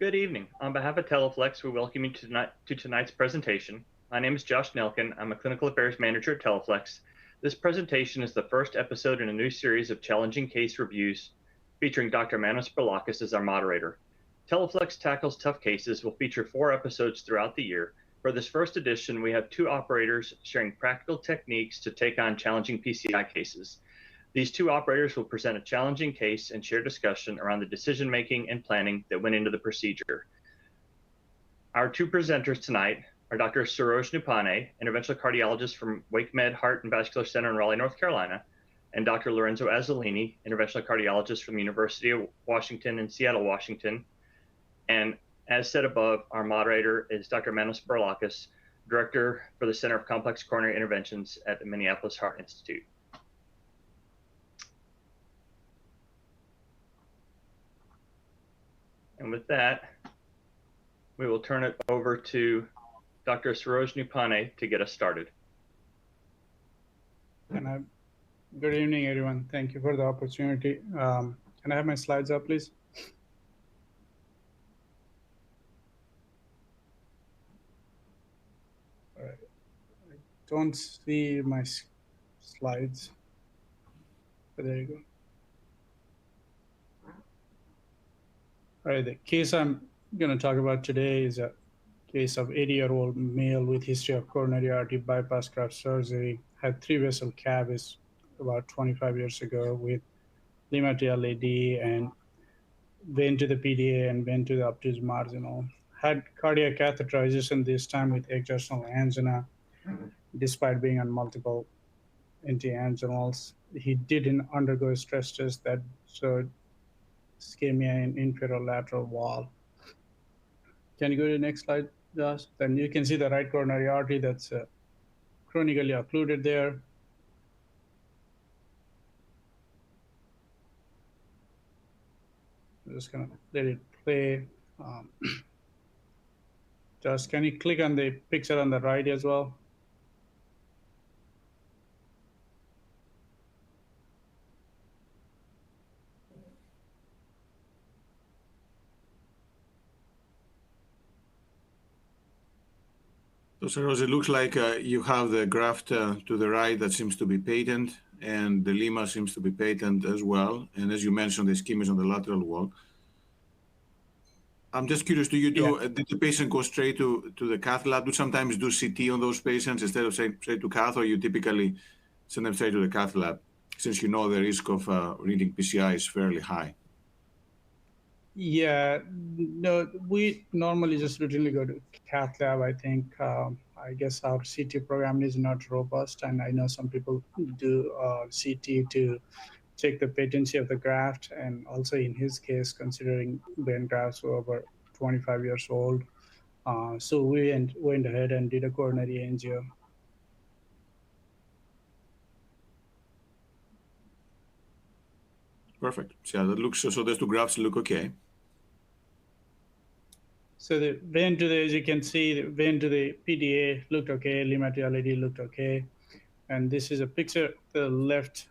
Good evening. On behalf of Teleflex, we welcome you to tonight's presentation. My name is Josh Nelkin. I'm a Clinical Affairs Manager at Teleflex. This presentation is the first episode in a new series of challenging case reviews featuring Dr. Manos Brilakis as our moderator. Teleflex Tackles Tough Cases will feature 4 episodes throughout the year. For this first edition, we have 2 operators sharing practical techniques to take on challenging PCI cases. These 2 operators will present a challenging case and share discussion around the decision-making and planning that went into the procedure. Our 2 presenters tonight are Dr. Saroj Neupane, interventional cardiologist from WakeMed Heart and Vascular Center in Raleigh, North Carolina, and Dr. Lorenzo Azzalini, interventional cardiologist from the University of Washington in Seattle, Washington. And as said above, our moderator is Dr. Manos Brilakis, director for the Center of Complex Coronary Interventions at the Minneapolis Heart Institute. And with that, we will turn it over to Dr. Saroj Neupane to get us started. Good evening, everyone. Thank you for the opportunity. Can I have my slides up, please? All right. I don't see my slides. But there you go. All right, the case I'm going to talk about today is a case of 80-year-old male with history of coronary artery bypass graft surgery, had 3-vessel cavis about 25 years ago with Lima to LAD, and went to the PDA and went to the obtuse marginal. Had cardiac catheterization this time with exertional angina, despite being on multiple anti-anginals. He didn't undergo a stress test that showed ischemia in inferior lateral wall. Can you go to the next slide, Josh? Then you can see the right coronary artery that's chronically occluded there. I'm just gonna let it play. Josh, can you click on the picture on the right as well? So, Saroj, it looks like you have the graft to the right that seems to be patent, and the Lima seems to be patent as well. And as you mentioned, the ischemia is on the lateral wall. I'm just curious, do you do, did the patient go straight to the cath lab? Do you sometimes do CT on those patients instead of straight to cath, or you typically send them straight to the cath lab, since you know the risk of reading PCI is fairly high? Yeah, no, we normally just routinely go to cath lab. I think, I guess our CT program is not robust, and I know some people do CT to check the patency of the graft, and also in his case, considering vein grafts were over 25 years old. So we went ahead and did a coronary angio. Perfect. So yeah, that looks, so those 2 grafts look okay. So the vein to the, as you can see, the vein to the PDA looked okay, Lima to LAD looked okay. And this is a picture to the left.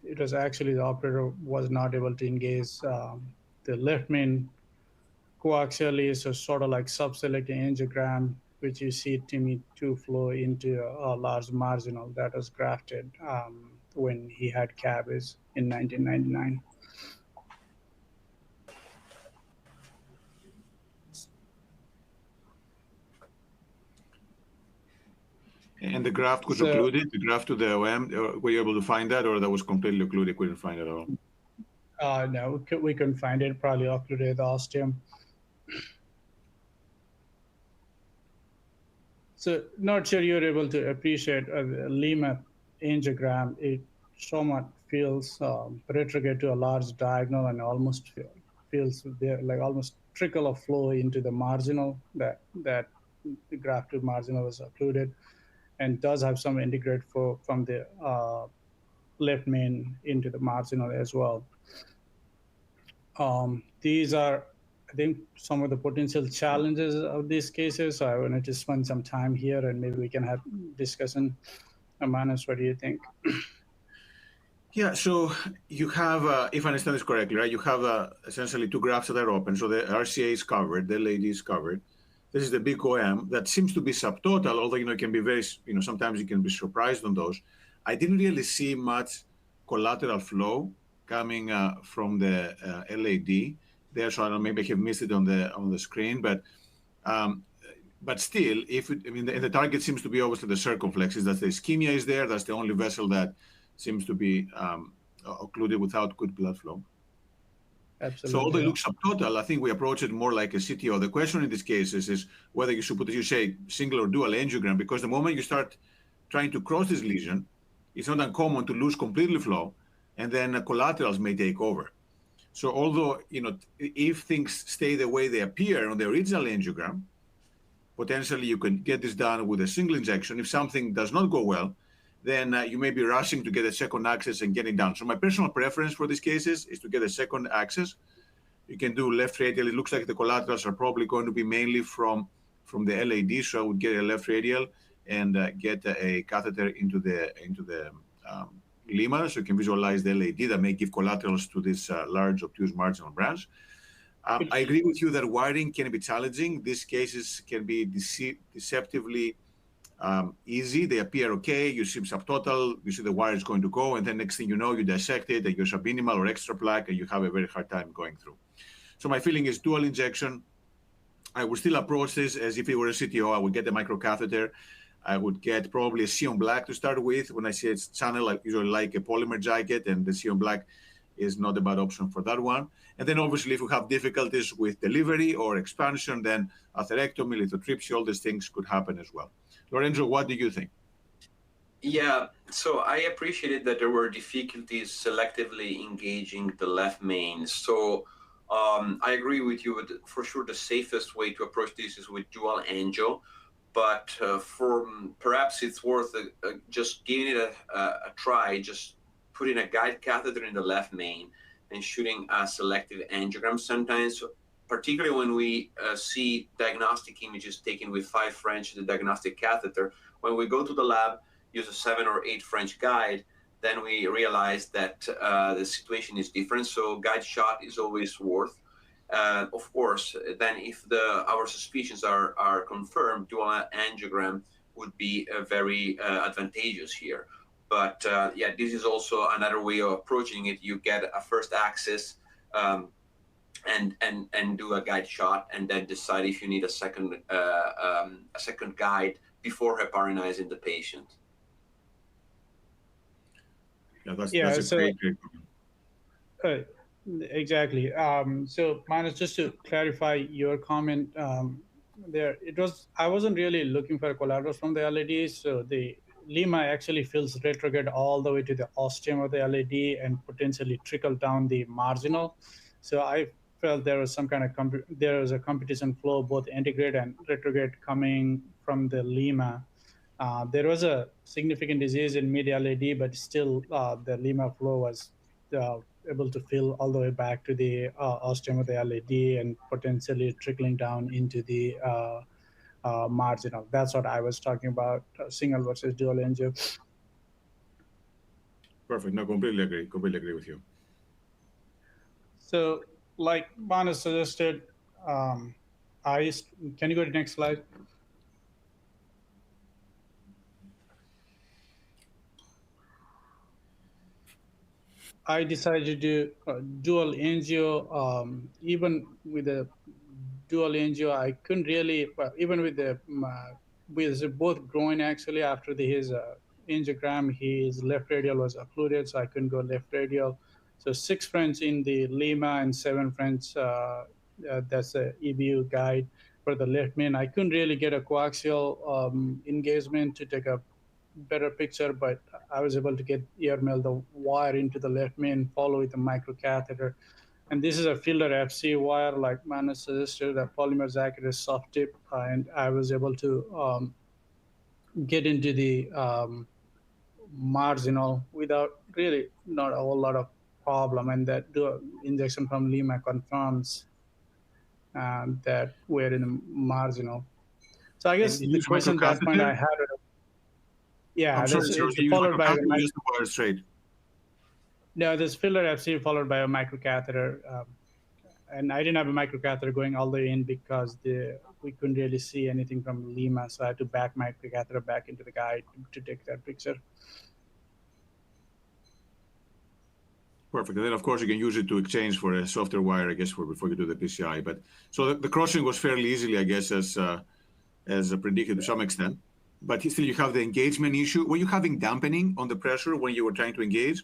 It was actually the operator was not able to engage the left main coaxially, so sort of like subselecting angiogram, which you see TIMI2 flow into a large marginal that was grafted when he had cavis in 1999. And the graft was occluded, the graft to the OM, were you able to find that, or that was completely occluded, couldn't find it at all? No, we couldn't find it, probably occluded the ostium. So not sure you're able to appreciate a Lima angiogram. It somewhat feels retrograde to a large diagonal, and almost feels there like almost trickle of flow into the marginal, that the grafted marginal was occluded, and does have some integrate flow from the left main into the marginal as well. These are, I think, some of the potential challenges of these cases. So I wanted to spend some time here, and maybe we can have discussion. Manos, what do you think? Yeah, so you have, if I understand this correctly, right, you have essentially two grafts that are open. So the RCA is covered, the LAD is covered. This is the big OM that seems to be subtotal, although, it can be very, sometimes you can be surprised on those. I didn't really see much collateral flow coming from the LAD there, so I don't know, maybe I have missed it on the screen, but still, the target seems to be obviously the circumflexes. That the ischemia is there. That's the only vessel that seems to be occluded without good blood flow. Absolutely. So although it looks subtotal, I think we approach it more like a CTO. The question in this case is whether you should put, as you say, single or dual angiogram, because the moment you start trying to cross this lesion, it's not uncommon to lose completely flow, and then collaterals may take over. So although, if things stay the way they appear on the original angiogram, potentially you can get this done with a single injection. If something does not go well, then you may be rushing to get a second access and get it done. So my personal preference for these cases is to get a second access. You can do left radial. It looks like the collaterals are probably going to be mainly from the LAD, so I would get a left radial and get a catheter into the lima, so you can visualize the LAD that may give collaterals to this large obtuse marginal branch. I agree with you that wiring can be challenging. These cases can be deceptively easy. They appear okay. You see subtotal, you see the wire is going to go, and then next thing you know, you dissect it, and you're subminimal or extra plaque, and you have a very hard time going through. So my feeling is dual injection. I would still approach this as if it were a CTO. I would get the microcatheter. I would get probably a Sion Black to start with. When I say it's channel, I usually like a polymer jacket, and the Sion Black is not a bad option for that one. And then obviously, if we have difficulties with delivery or expansion, then atherectomy, lithotripsy, all these things could happen as well. Lorenzo, what do you think? Yeah, so I appreciated that there were difficulties selectively engaging the left main. So I agree with you. For sure, the safest way to approach this is with dual angio. But perhaps it's worth just giving it a try, just putting a guide catheter in the left main and shooting a selective angiogram sometimes, particularly when we see diagnostic images taken with 5 French, the diagnostic catheter. When we go to the lab, use a 7 or 8 French guide, then we realize that the situation is different. So guide shot is always worth. Of course, then if our suspicions are confirmed, dual angiogram would be very advantageous here. But yeah, this is also another way of approaching it. You get a first access and do a guide shot, and then decide if you need a second guide before heparinizing the patient. Yeah, that's a great comment. Exactly. So, Manos, just to clarify your comment, I wasn't really looking for collaterals from the LAD. So the lima actually feels retrograde all the way to the ostium of the LAD and potentially trickle down the marginal. So I felt there was some kind of there was a competition flow, both antegrade and retrograde, coming from the lima. There was a significant disease in mid LAD, but still the lima flow was able to fill all the way back to the ostium of the LAD and potentially trickling down into the marginal. That's what I was talking about, single versus dual angio. Perfect. No, completely agree with you. So, like Manos suggested, can you go to the next slide? I decided to do dual angio. Even with the dual angio, I couldn't really, even with both groin, actually, after his angiogram, his left radial was occluded, so I couldn't go left radial. So 6 French in the lima and 7 French, that's the EBU guide for the left main. I couldn't really get a coaxial engagement to take a better picture, but I was able to get ear-mail the wire into the left main, follow with the microcatheter. And this is a Fielder FC wire, like Manos suggested, a polymer jacket is soft tip, and I was able to get into the marginal without really not a whole lot of problem, and that injection from lima confirms that we're in the marginal. So I guess the question at that point I had, yeah, it's followed by the wire straight. No, this filler FC followed by a microcatheter. And I didn't have a microcatheter going all the way in because we couldn't really see anything from Lima. So I had to back microcatheter back into the guide to take that picture. Perfect. And then, of course, you can use it to exchange for a softer wire, I guess, before you do the PCI. But so the crossing was fairly easily, I guess, as predicted to some extent. But still, you have the engagement issue. Were you having dampening on the pressure when you were trying to engage?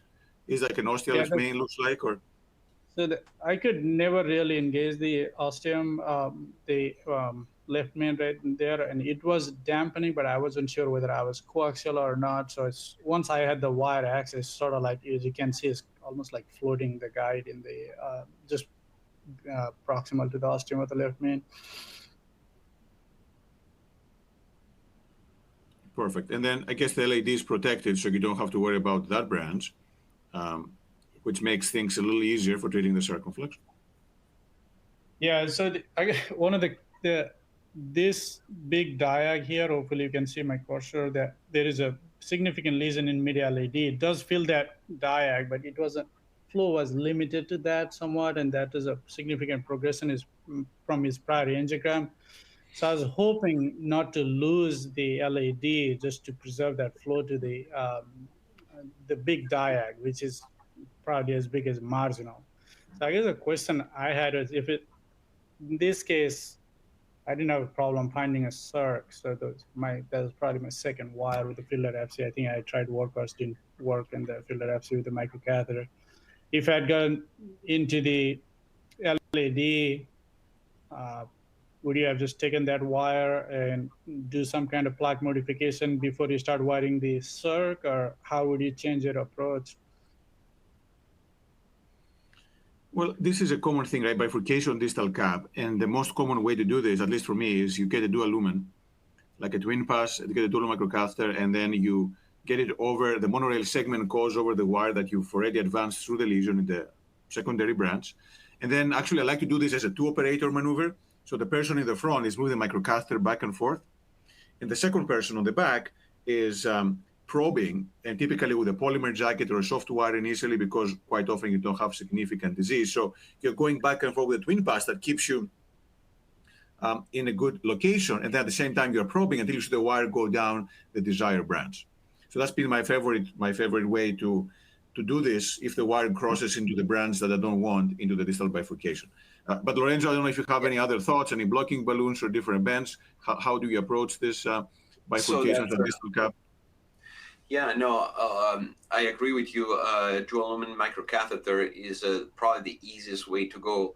Is like an ostial left main looks like, or? So I could never really engage the ostium, the left main right there, and it was dampening, but I wasn't sure whether I was coaxial or not. So once I had the wire access, sort of like, as you can see, it's almost like floating the guide in the just proximal to the ostium of the left main. Perfect. And then I guess the LAD is protected, so you don't have to worry about that branch, which makes things a little easier for treating the circumflex. Yeah, so one of this big diag here, hopefully you can see my cursor, that there is a significant lesion in medial LAD. It does fill that diag, but flow was limited to that somewhat, and that is a significant progression from his prior angiogram. So I was hoping not to lose the LAD, just to preserve that flow to the big diag, which is probably as big as marginal. So I guess the question I had is, in this case, I didn't have a problem finding a circ. So that was probably my second wire with the filler FC. I think I tried workhorse, didn't work, and the filler FC with the microcatheter. If I'd gone into the LAD, would you have just taken that wire and do some kind of plaque modification before you start wiring the circ, or how would you change your approach? Well, this is a common thing, right? Bifurcation distal cap. And the most common way to do this, at least for me, is you get a dual lumen, like a twin pass, you get a dual microcatheter, and then you get it over, the monorail segment goes over the wire that you've already advanced through the lesion in the secondary branch. And then actually I like to do this as a two-operator maneuver. So the person in the front is moving the microcatheter back and forth. And the second person on the back is probing, and typically with a polymer jacket or a soft wire initially, because quite often you don't have significant disease. So you're going back and forth with a twin pass that keeps you in a good location. And then at the same time, you're probing until you see the wire go down the desired branch. So that's been my favorite way to do this if the wire crosses into the branch that I don't want into the distal bifurcation. But Lorenzo, I don't know if you have any other thoughts, any blocking balloons or different bends. How do you approach this bifurcation of distal cap? Yeah, no, I agree with you. Dual lumen microcatheter is probably the easiest way to go.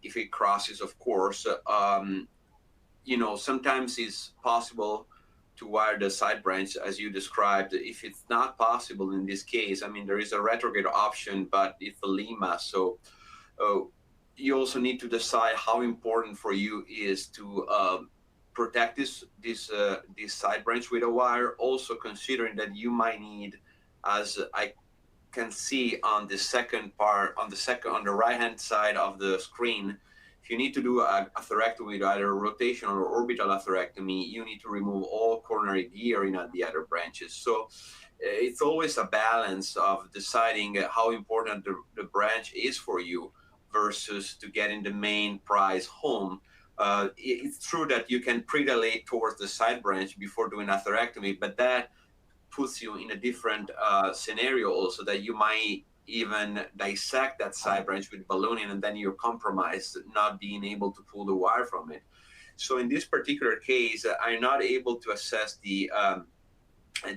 If it crosses, of course, sometimes it's possible to wire the side branch as you described. If it's not possible in this case, I mean, there is a retrograde option, but it's a Lima. So you also need to decide how important for you is to protect this side branch with a wire, also considering that you might need, as I can see on the second part, on the right-hand side of the screen, if you need to do a atherectomy, either rotational or orbital atherectomy, you need to remove all coronary gear in the other branches. So it's always a balance of deciding how important the branch is for you versus to getting the main prize home. It's true that you can predilate towards the side branch before doing atherectomy, but that puts you in a different scenario also, that you might even dissect that side branch with ballooning, and then you're compromised not being able to pull the wire from it. So in this particular case, I'm not able to assess the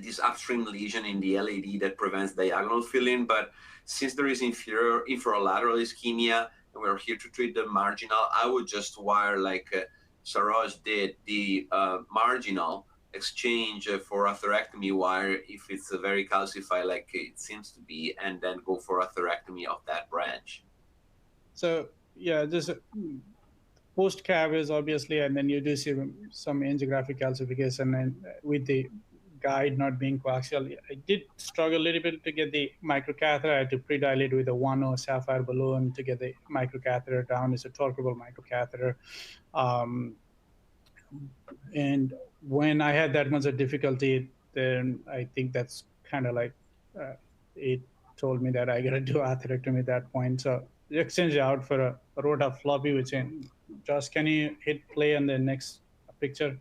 this upstream lesion in the LAD that prevents diagonal filling, but since there is inferolateral ischemia and we're here to treat the marginal, I would just wire, like Saroj did, the marginal, exchange for atherectomy wire if it's very calcified like it seems to be, and then go for atherectomy of that branch. So yeah, just post-cav is obviously, and then you do see some angiographic calcification, and with the guide not being coaxial, I did struggle a little bit to get the microcatheter. I had to predilate with a 1.0 sapphire balloon to get the microcatheter down. It's a torqueable microcatheter. And when I had that much of difficulty, then I think that's kind of like it told me that I got to do atherectomy at that point. So exchange out for a rota floppy, which in Josh, can you hit play on the next picture?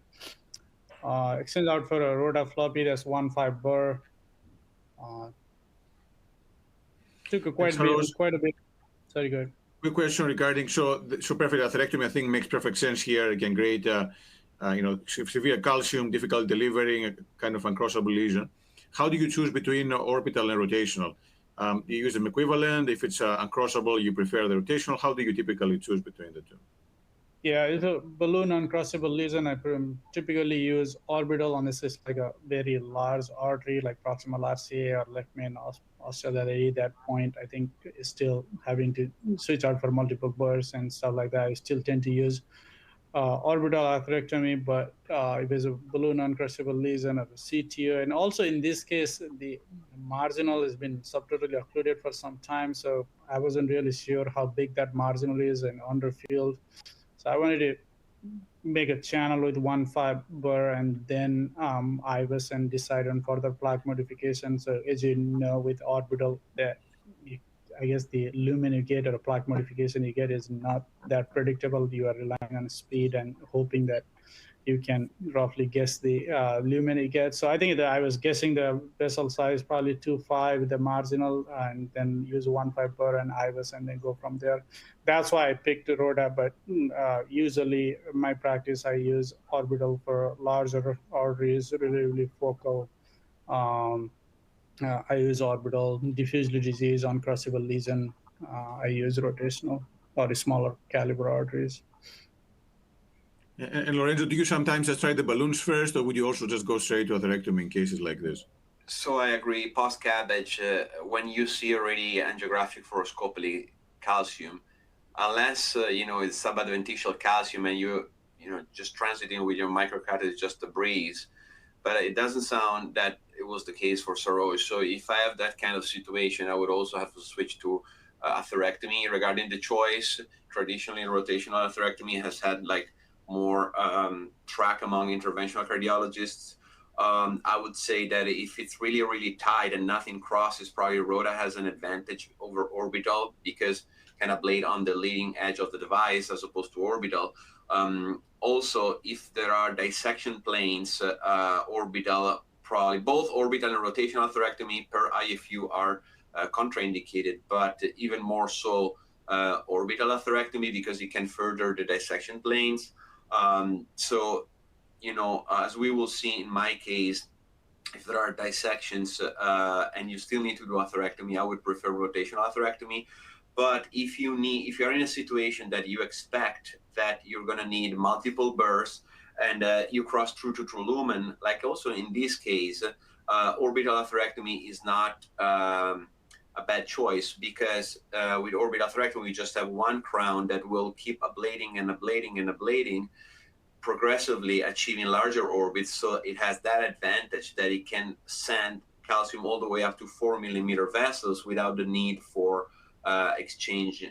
Exchange out for a rota floppy. That's 1.5 burr. Took quite a bit. Sorry, go ahead. Quick question regarding perfect atherectomy. I think makes perfect sense here. Again, great. Severe calcium, difficult delivering, a kind of uncrossable lesion. How do you choose between orbital and rotational? You use them equivalent. If it's uncrossable, you prefer the rotational. How do you typically choose between the two? Yeah, it's a balloon uncrossable lesion. I typically use orbital unless it's like a very large artery, like proximal RCA or left main osseous. At that point, I think is still having to switch out for multiple bursts and stuff like that. I still tend to use orbital atherectomy, but if it's a balloon uncrossable lesion or a CTO, and also in this case, the marginal has been subtotally occluded for some time, so I wasn't really sure how big that marginal is and underfilled. So I wanted to make a channel with 1.5 burr and then IVUS and decide on further plaque modification. So as you know, with orbital, I guess the lumen you get or plaque modification you get is not that predictable. You are relying on speed and hoping that you can roughly guess the lumen you get. So I think that I was guessing the vessel size probably 2.5 the marginal, and then use 1.5 burr and IVUS and then go from there. That's why I picked rota, but usually in my practice I use orbital for larger arteries, really focal. I use orbital. Diffuse disease, uncrossable lesion, I use rotational or smaller caliber arteries. And Lorenzo, do you sometimes just try the balloons first, or would you also just go straight to atherectomy in cases like this? So I agree. Post-cabbage, when you see already angiographic fluoroscopically calcium, unless it's subadventitial calcium and you just transiting with your microcath is just a breeze, but it doesn't sound that it was the case for Saroj. So if I have that kind of situation, I would also have to switch to atherectomy. Regarding the choice, traditionally rotational atherectomy has had more track among interventional cardiologists. I would say that if it's really, really tight and nothing crosses, probably rota has an advantage over orbital because kind of blade on the leading edge of the device as opposed to orbital. Also, if there are dissection planes, orbital, probably both orbital and rotational atherectomy per IFU are contraindicated, but even more so orbital atherectomy because you can further the dissection planes. So, as we will see in my case, if there are dissections and you still need to do atherectomy, I would prefer rotational atherectomy. But if you're in a situation that you expect that you're going to need multiple bursts and you cross through to true lumen, like also in this case, orbital atherectomy is not a bad choice because with orbital atherectomy, we just have one crown that will keep ablating and ablating and ablating, progressively achieving larger orbits. So it has that advantage that it can send calcium all the way up to 4 millimeter vessels without the need for an exchange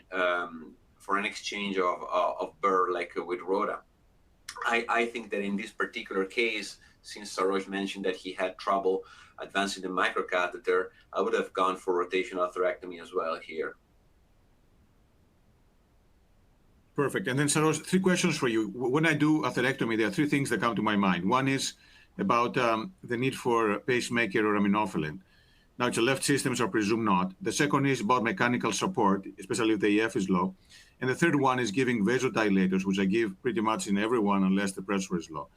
of burr like with rota. I think that in this particular case, since Saroj mentioned that he had trouble advancing the microcatheter, I would have gone for rotational atherectomy as well here. Perfect. And then Saroj, 3 questions for you. When I do atherectomy, there are 3 things that come to my mind. One is about the need for pacemaker or aminophylline. Now, it's a left system, so I presume not. The second is about mechanical support, especially if the EF is low. And the third one is giving vasodilators, which I give pretty much in everyone unless the pressure is low.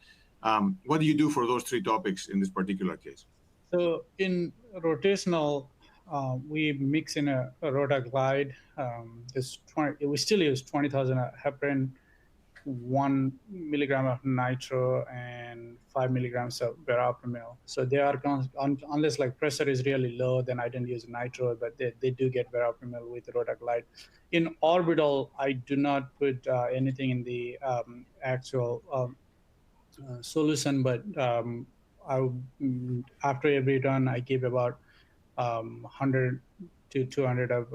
What do you do for those 3 topics in this particular case? So in rotational, we mix in a rotaglide. We still use 20,000 heparin, 1 milligram of nitro, and 5 milligrams of verapamil. So they are, unless pressure is really low, then I don't use nitro, but they do get verapamil with rotaglide. In orbital, I do not put anything in the actual solution, but after every run, I give about 100 to 200 of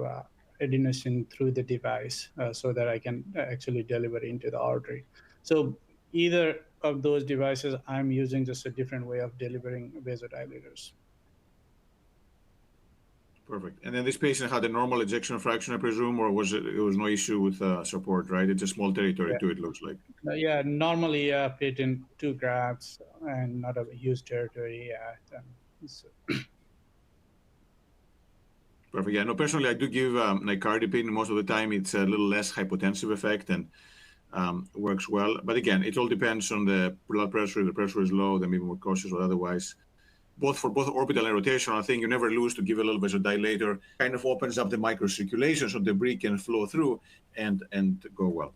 adenosine through the device so that I can actually deliver into the artery. So either of those devices, I'm using just a different way of delivering vasodilators. Perfect. And then this patient had a normal ejection fraction, I presume, or it was no issue with support, right? It's a small territory too, it looks like. Yeah, normally fit in 2 grafts and not a huge territory. Yeah. Perfect. Yeah. No, personally, I do give nicardipine. Most of the time, it's a little less hypotensive effect and works well. But again, it all depends on the blood pressure. If the pressure is low, then maybe more cautious, or otherwise. For both orbital and rotational, I think you never lose to give a little vasodilator. Kind of opens up the microcirculation so debris can flow through and go well.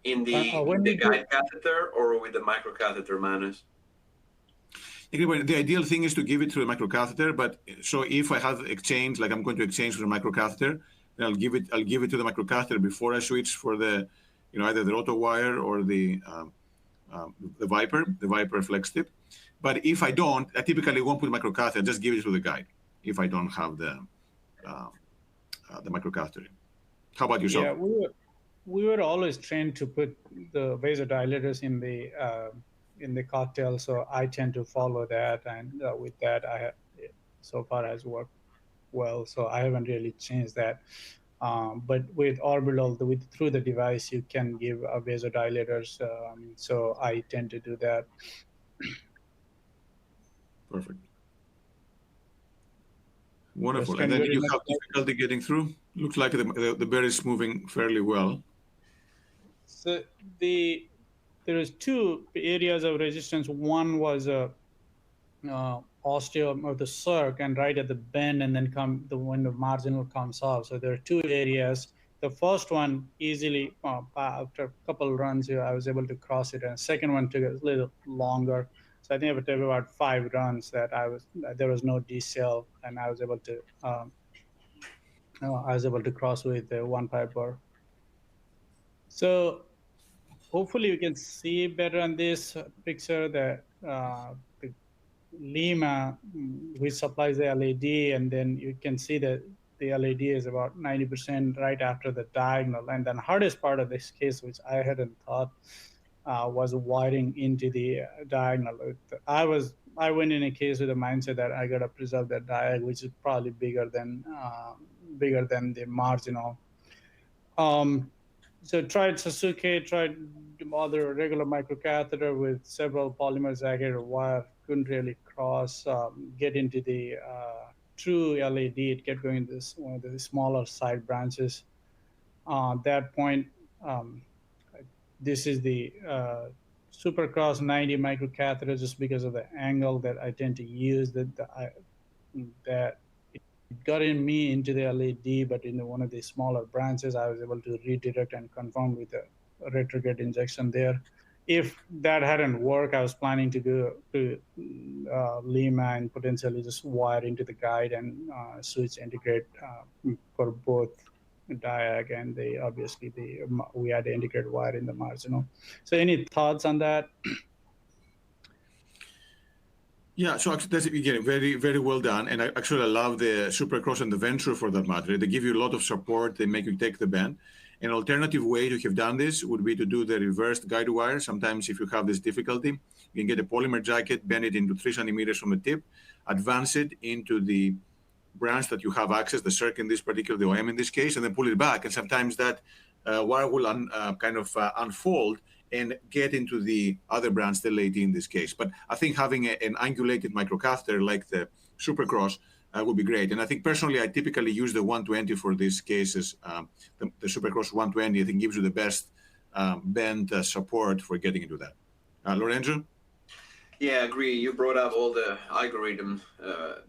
In the guide catheter or with the microcatheter, Manos? The ideal thing is to give it through the microcatheter, but so if I have exchange, like I'm going to exchange for the microcatheter, then I'll give it to the microcatheter before I switch for the, either the roto wire or the Viper flex tip. But if I don't, I typically won't put microcatheter, just give it to the guide if I don't have the microcatheter. How about yourself? Yeah, we were always trained to put the vasodilators in the cocktail, so I tend to follow that, and with that, so far has worked well. So I haven't really changed that. But with orbital, through the device, you can give vasodilators. So I tend to do that. Perfect. Wonderful. And then you have difficulty getting through? Looks like the bear is moving fairly well. So there is 2 areas of resistance. One was osteo of the circ, and right at the bend, and then when the marginal comes off. So there are 2 areas. The first one easily, after a couple of runs here, I was able to cross it, and the second one took a little longer. So I think it took about 5 runs that there was no decel, and I was able to cross with the 1 piper. So hopefully you can see better on this picture that the Lima, which supplies the LAD, and then you can see that the LAD is about 90% right after the diagonal. And then hardest part of this case, which I hadn't thought, was wiring into the diagonal. I went in a case with a mindset that I got to preserve that diag, which is probably bigger than the marginal. So tried Sasuke, tried other regular microcatheter with several polymer zaggated wire, couldn't really cross, get into the true LAD. It kept going this one of the smaller side branches. At that point, this is the Supercross 90 microcatheter, just because of the angle that I tend to use, that it got in me into the LAD, but in one of the smaller branches, I was able to redirect and confirm with a retrograde injection there. If that hadn't worked, I was planning to go to Lima and potentially just wire into the guide and switch integrate for both diag and obviously we had the integrated wire in the marginal. So any thoughts on that? Yeah, so actually that's again very, very well done. And I love the Supercross and the Venture for that matter. They give you a lot of support. They make you take the bend. An alternative way to have done this would be to do the reversed guide wire. Sometimes if you have this difficulty, you can get a polymer jacket, bend it into 3 centimeters from the tip, advance it into the branch that you have access, the circ in this particular, the OM in this case, and then pull it back. And sometimes that wire will unfold and get into the other branch, the LAD in this case. But I think having an angulated microcatheter like the Supercross would be great. And I think personally, I typically use the 120 for these cases. The Supercross 120, I think, gives you the best bend support for getting into that. Lorenzo? Yeah, I agree. You brought up all the algorithm,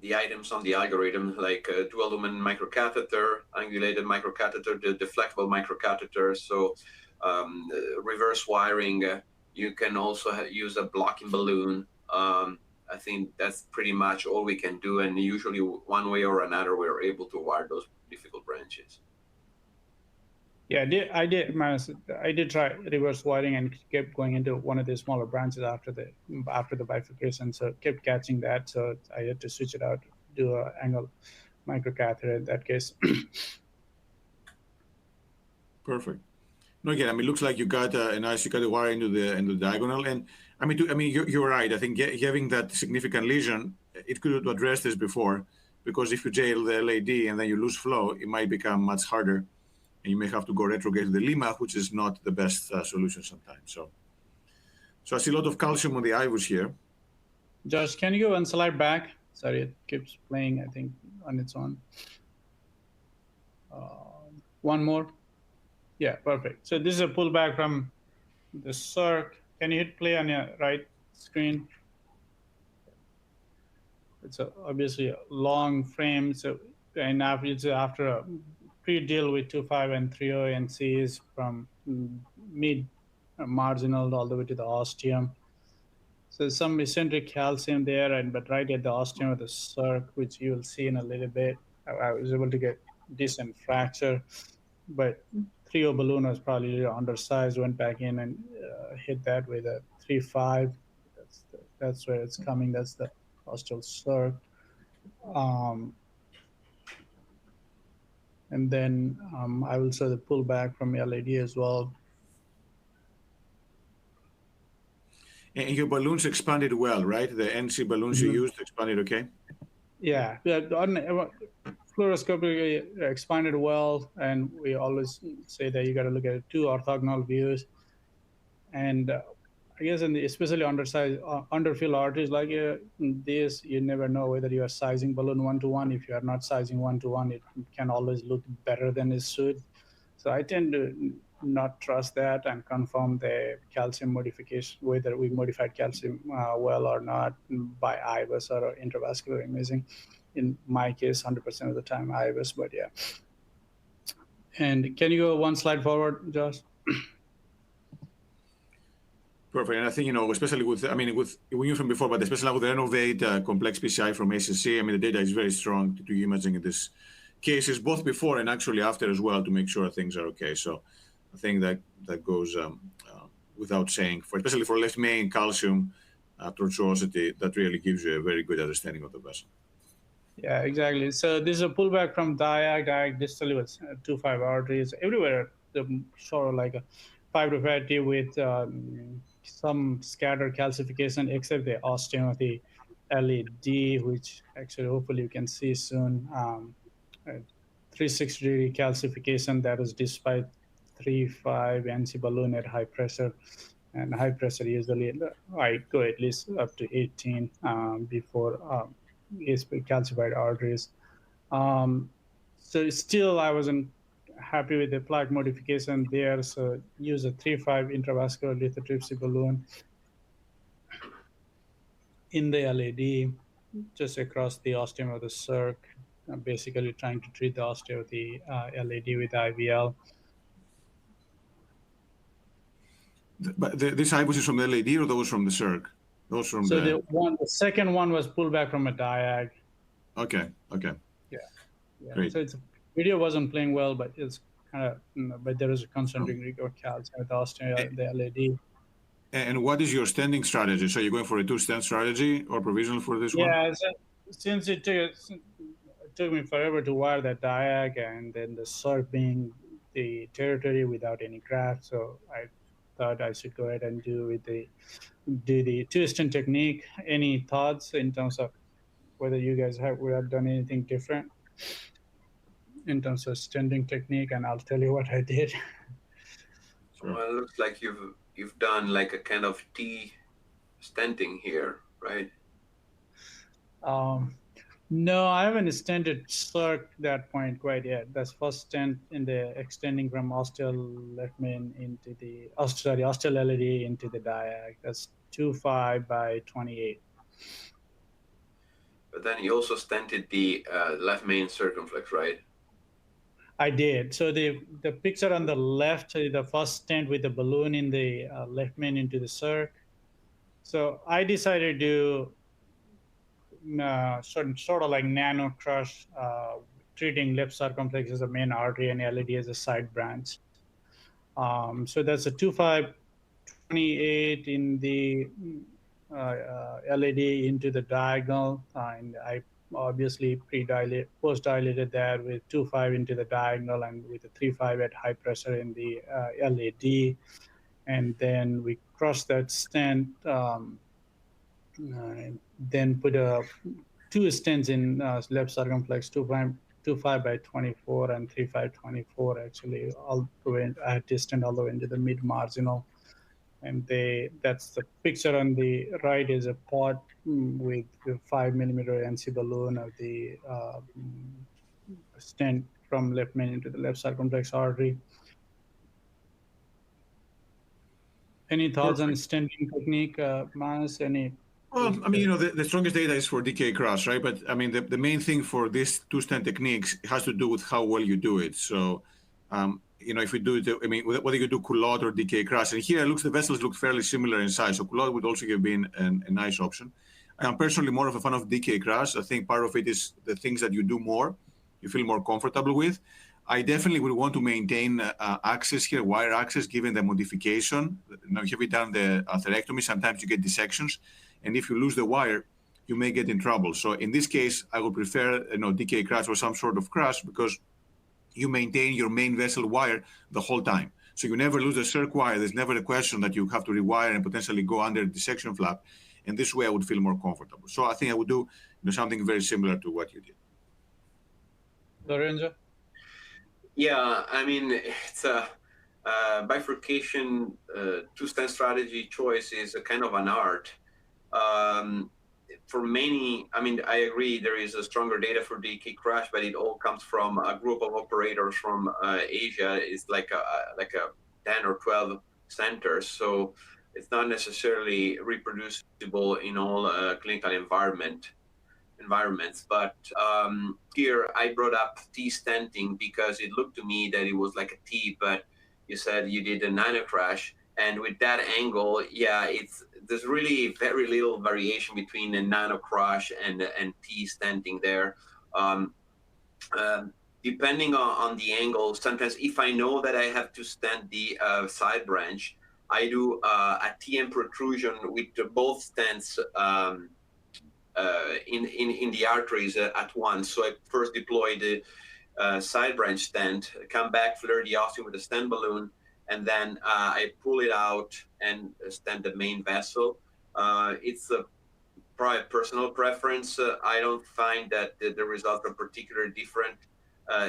the items on the algorithm, like dual lumen microcatheter, angulated microcatheter, the flexible microcatheter. So reverse wiring, you can also use a blocking balloon. I think that's pretty much all we can do. And usually one way or another, we're able to wire those difficult branches. Yeah, I did try reverse wiring and kept going into one of the smaller branches after the bifurcation. So kept catching that. So I had to switch it out, do an angle microcatheter in that case. Perfect. No, again, it looks like you got a wire into the diagonal, and you're right. I think having that significant lesion, it could have addressed this before. because if you jail the LAD and then you lose flow, it might become much harder, and you may have to go retrograde the lima, which is not the best solution sometimes. So I see a lot of calcium on the IVUS here. Josh, can you go one slide back? Sorry, it keeps playing, I think, on its own. One more. Yeah, perfect. So this is a pullback from the circ. Can you hit play on your right screen? It's obviously a long frame. So, and it's after a pre-deal with 2.5 and 3.0 NCs from mid marginal all the way to the ostium. So some eccentric calcium there, but right at the ostium of the circ, which you will see in a little bit, I was able to get decent fracture, but 3.0 balloon was probably undersized, went back in and hit that with a 3.5. That's where it's coming. That's the ostial circ. And then I will show the pullback from LAD as well. And your balloons expanded well, right? The NC balloons you used expanded okay? Yeah, fluoroscopically expanded well, and we always say that you got to look at two orthogonal views. And I guess especially underfilled arteries like this, you never know whether you are sizing balloon 1-to-1. If you are not sizing 1-to-1, it can always look better than it should. So I tend to not trust that and confirm the calcium modification, whether we modified calcium well or not by IVUS or intravascular imaging. In my case, 100% of the time IVUS, but yeah. And can you go one slide forward, Josh? Perfect. And I think, especially with we knew from before, but especially with the Renovate complex PCI from ACC, the data is very strong to do imaging in this cases, both before and actually after as well, to make sure things are okay. So I think that goes without saying, especially for left main calcium tortuosity, that really gives you a very good understanding of the vessel. Yeah, exactly. So this is a pullback from diag distally with 2.5 arteries everywhere, sort of like a fibropathy with some scattered calcification, except the ostium of the LAD, which actually hopefully you can see soon. 360-degree calcification that is despite 3.5 NC balloon at high pressure. And high pressure usually I go at least up to 18 before calcified arteries. So still I wasn't happy with the plaque modification there. So use a 3.5 intravascular lithotripsy balloon in the LAD, just across the ostium of the circ, basically trying to treat the ostium of the LAD with IVL. But this IVUS is from the LAD or those from the circ? Those from the second one was pulled back from a diag. Okay. Yeah. Great. So video wasn't playing well, but it's kind of, but there is a concentric rigor calcium with ostium, the LAD. And what is your standing strategy? So you're going for a 2-stent strategy or provisional for this one? Yeah, since it took me forever to wire that diag, and then the circ being the territory without any graft, so I thought I should go ahead and do the 2-stent technique. Any thoughts in terms of whether you guys would have done anything different in terms of stenting technique? And I'll tell you what I did. Sure. Well, it looks like you've done like a kind of T stenting here, right? No, I haven't stented circ that point quite yet. That's first stent in the extending from ostial left main into the ostial LAD into the diag. That's 2.5 by 28. But then you also stented the left main circumflex, right? I did. So the picture on the left, the first stent with the balloon in the left main into the circ. So I decided to sort of like nano crush, treating left circumflex as a main artery and LAD as a side branch. So that's a 2.5 28 in the LAD into the diagonal, and I obviously post-dilated that with 2.5 into the diagonal and with a 3.5 at high pressure in the LAD, and then we crossed that stent, then put a two stents in left circumflex, 2.5 by 24 and 3.5/24 actually. I had to stent all the way into the mid marginal, and that's the picture on the right is a pot with the 5mm NC balloon of the stent from left main into the left circumflex artery. Any thoughts on stenting technique, Manos? Any? Well, I mean, the strongest data is for DK cross, right? But I mean, the main thing for these two stent techniques has to do with how well you do it. So, if we do it, I mean, whether you do culotte or DK cross, and here the vessels look fairly similar in size. So culotte would also have been a nice option. I'm personally more of a fan of DK cross. I think part of it is the things that you do more, you feel more comfortable with. I definitely would want to maintain access here, wire access, given the modification. Now, if you have done the atherectomy, sometimes you get dissections. And if you lose the wire, you may get in trouble. So in this case, I would prefer DK crash or some sort of crash because you maintain your main vessel wire the whole time. So you never lose the circ wire. There's never a question that you have to rewire and potentially go under a dissection flap. And this way I would feel more comfortable. So I think I would do something very similar to what you did. Lorenzo? Yeah, I mean, it's a bifurcation two-stent strategy choice is a kind of an art. For many, I mean, I agree there is a stronger data for DK crash, but it all comes from a group of operators from Asia. It's like a 10 or 12 centers, so it's not necessarily reproducible in all clinical environments. But here I brought up T stenting because it looked to me that it was like a T, but you said you did a nano crash. And with that angle, yeah, there's really very little variation between a nano crash and T stenting there. Depending on the angle, sometimes if I know that I have to stent the side branch, I do a TM protrusion with both stents in the arteries at once. So I first deploy the side branch stent, come back, flare the ostium with a stent balloon, and then I pull it out and stent the main vessel. It's a probably personal preference. I don't find that the results are particularly different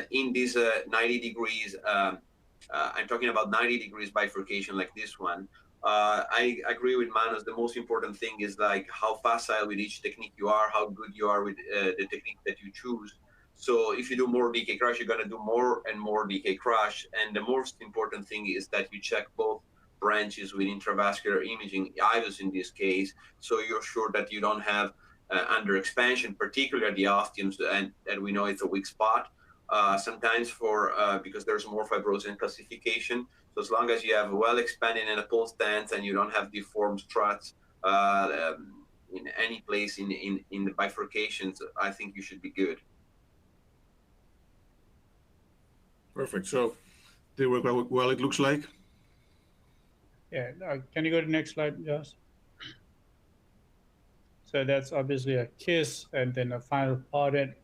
in these 90 degrees. I'm talking about 90 degrees bifurcation like this one. I agree with Manos. The most important thing is like how facile with each technique you are, how good you are with the technique that you choose. So if you do more DK crash, you're going to do more and more DK crash. And the most important thing is that you check both branches with intravascular imaging, IVUS in this case, so you're sure that you don't have under expansion, particularly at the ostiums, and we know it's a weak spot. Sometimes because there's more fibrosis and calcification. So as long as you have a well-expanded and a pull stance and you don't have deformed struts in any place in the bifurcations, I think you should be good. Perfect. So they work well, it looks like. Yeah. Can you go to the next slide, Josh? So that's obviously a KISS and then a final audit.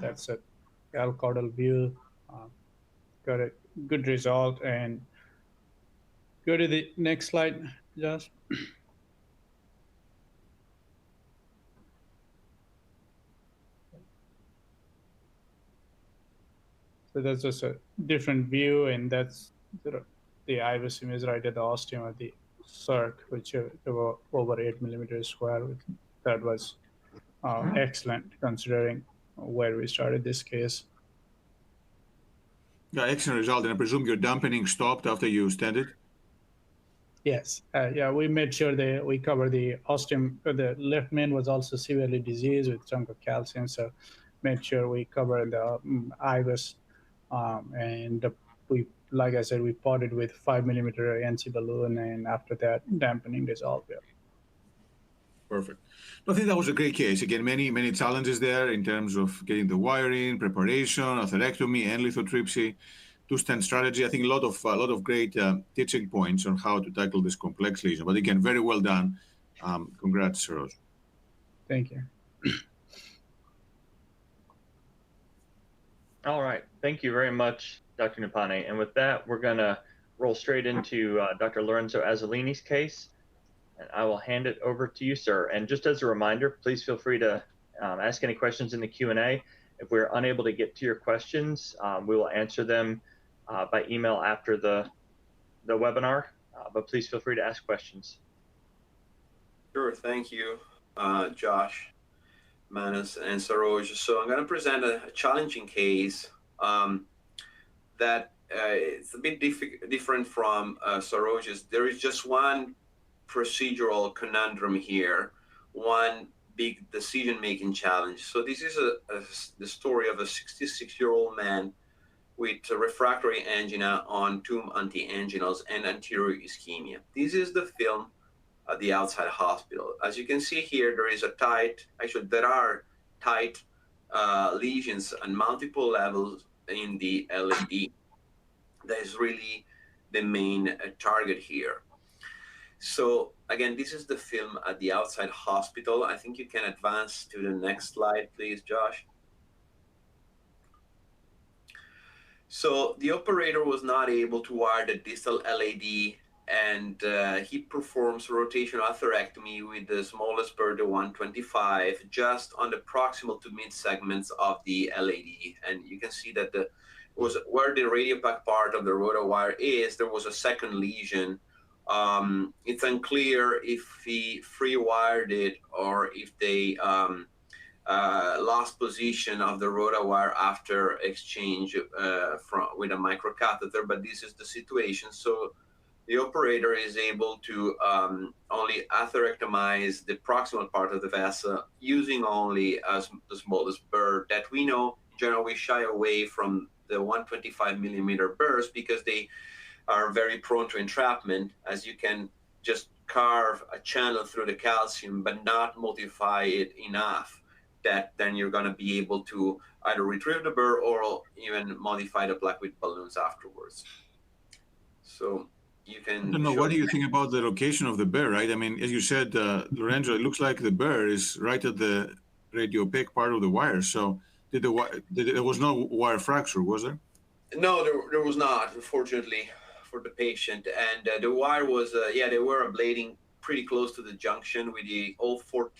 That's a caudal view. Got a good result. And go to the next slide, Josh. So that's just a different view, and that's the IVUS image right at the ostium of the circ, which were over 8 millimeters square. That was excellent considering where we started this case. Yeah, excellent result. And I presume your dampening stopped after you stented? Yes. Yeah, we made sure that we covered the ostium. The left main was also severely diseased with chunk of calcium, so made sure we covered the IVUS. And like I said, we potted with 5 millimeter NC balloon, and after that, dampening dissolved. Yeah. Perfect. I think that was a great case. Again, many challenges there in terms of getting the wiring, preparation, atherectomy, and lithotripsy, two-stent strategy. I think a lot of great teaching points on how to tackle this complex lesion. But again, very well done. Congrats, Saroj. Thank you. All right. Thank you very much, Dr. Neupane. And with that, we're going to roll straight into Dr. Lorenzo Azzalini's case. And I will hand it over to you, sir. And just as a reminder, please feel free to ask any questions in the Q&A. If we're unable to get to your questions, we will answer them by email after the webinar, but please feel free to ask questions. Sure, thank you, Josh, Manos, and Saroj. So I'm going to present a challenging case that it's a bit different from Saroj's. There is just one procedural conundrum here, one big decision-making challenge. So this is the story of a 66-year-old man with refractory angina on 2 antianginals and anterior ischemia. This is the film at the outside hospital. As you can see here, there is there are tight lesions on multiple levels in the LAD. That is really the main target here. So again, this is the film at the outside hospital. I think you can advance to the next slide, please, Josh. So the operator was not able to wire the distal LAD, and he performs rotational atherectomy with the smallest burr, the 125, just on the proximal to mid segments of the LAD. And you can see that was where the radiopaque part of the rota wire is, there was a second lesion. It's unclear if he free wired it or if they lost position of the rota wire after exchange with a microcatheter, but this is the situation. So the operator is able to only atherectomize the proximal part of the vessel using only the smallest burr that we know. In general, we shy away from the 125 millimeter burrs because they are very prone to entrapment, as you can just carve a channel through the calcium but not modify it enough that then you're going to be able to either retrieve the burr or even modify the plaque with balloons afterwards. So you can... I don't know, what do you think about the location of the burr, right? I mean, as you said, Lorenzo, it looks like the burr is right at the radiopaque part of the wire. So there was no wire fracture, was there? No, there was not, unfortunately, for the patient. And the wire was, they were ablating pretty close to the junction with the O14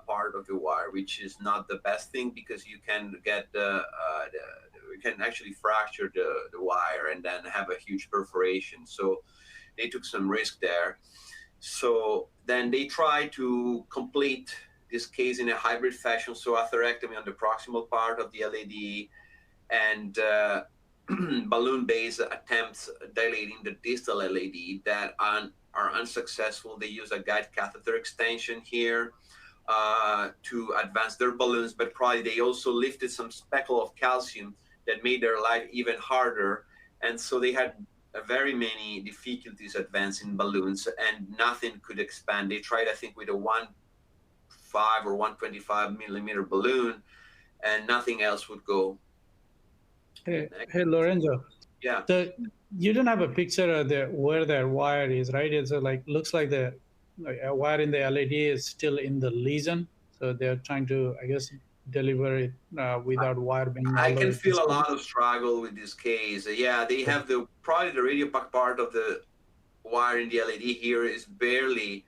part of the wire, which is not the best thing because you can get you can actually fracture the wire and then have a huge perforation. So they took some risk there. So then they tried to complete this case in a hybrid fashion, so atherectomy on the proximal part of the LAD and balloon-based attempts dilating the distal LAD that are unsuccessful. They use a guide catheter extension here to advance their balloons, but probably they also lifted some speckle of calcium that made their life even harder. And so they had very many difficulties advancing balloons and nothing could expand. They tried, I think, with a 1.5 or 125 millimeter balloon and nothing else would go. Hey, Lorenzo. Yeah. So you don't have a picture of where their wire is, right? It's looks like the wire in the LAD is still in the lesion. So they're trying to, I guess, deliver it without wire being... I can feel a lot of struggle with this case. Yeah, they have probably the radiopaque part of the wire in the LAD here is barely